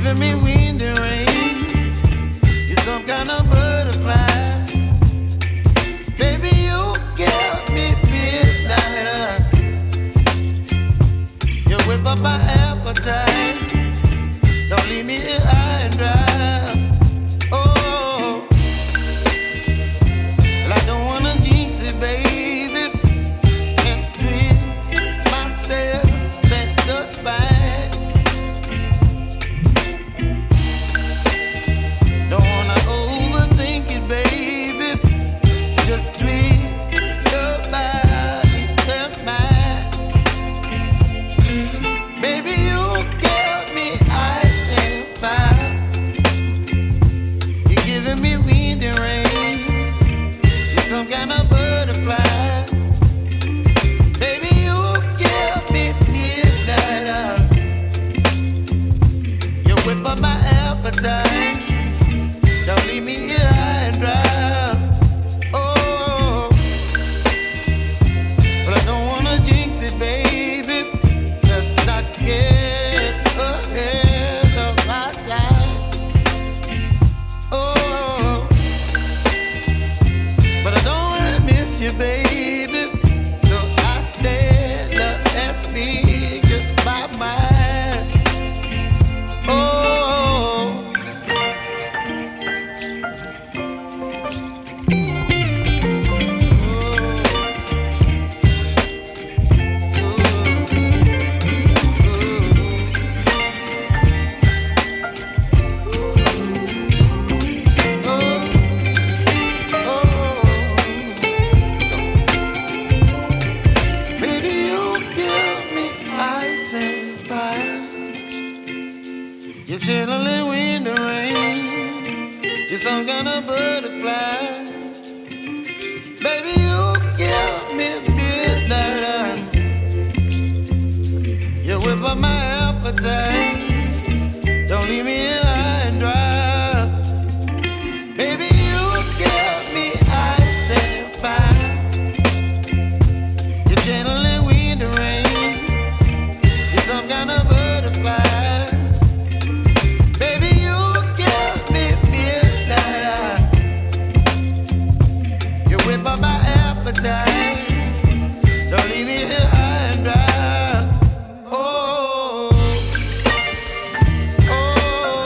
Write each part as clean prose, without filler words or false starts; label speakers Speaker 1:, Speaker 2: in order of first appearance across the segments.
Speaker 1: giving me wind and rain. You're some kind of butterfly. Baby, you give me midnight. You whip up my appetite. Don't leave me here high and dry. Oh, well, I don't wanna jinx it, baby, and twist myself at the spine. Don't wanna overthink it, baby. It's just twist your body and mine. Baby, you give me ice and fire. You're giving me wind and rain. You're some kind of butterfly. Baby, you give me midnight. You whip up my appetite. Don't leave me here high and dry. Oh, but I don't wanna jinx it, baby. Let's not get ahead of my time. Oh, but I don't wanna miss you, baby. So I stand up and speak my mind. Oh. Baby, you give me ice and fire. You're chilling wind and rain. You're some kind of butterfly. Baby, you give me midnight. You whip up my appetite. Don't leave me here high and dry. Baby, you give me ice and fire. You're channeling wind and rain. You're some kind of butterfly. Baby, you give me midnight. You whip up my appetite. Don't leave me here high and dry. Oh, oh,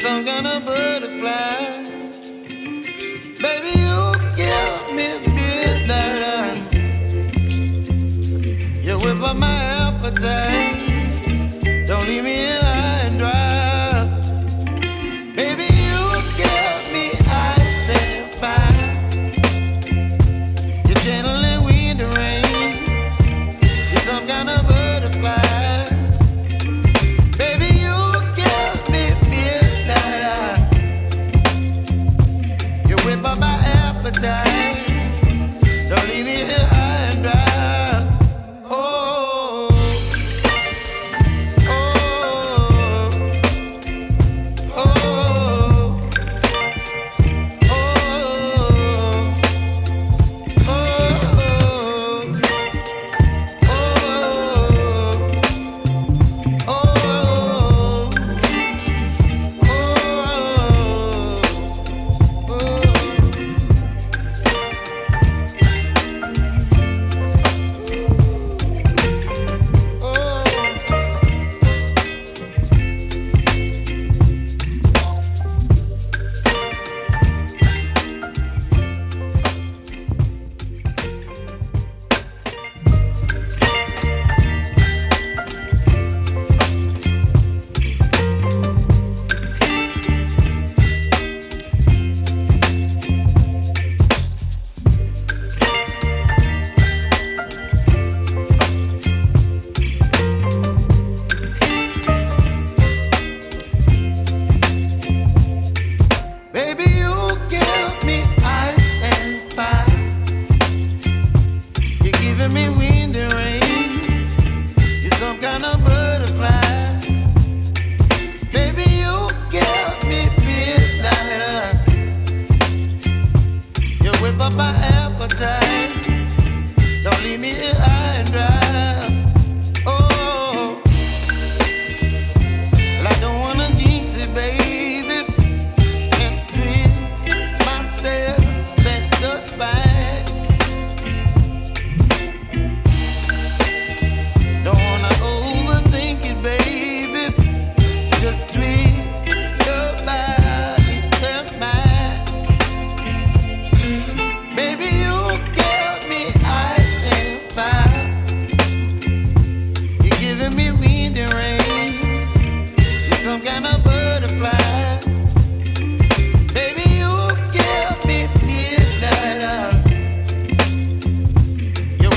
Speaker 1: some kind of butterfly. Baby, you give me midnight. You whip up my appetite. Don't leave me here high and dry. Baby, you give me ice and fire. You're channeling wind and rain. You're some kind of butterfly. Baby, you give me midnight. You whip up my appetite. Don't leave me here high and dry.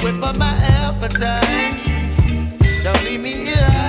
Speaker 1: Whip up my appetite. Don't leave me here.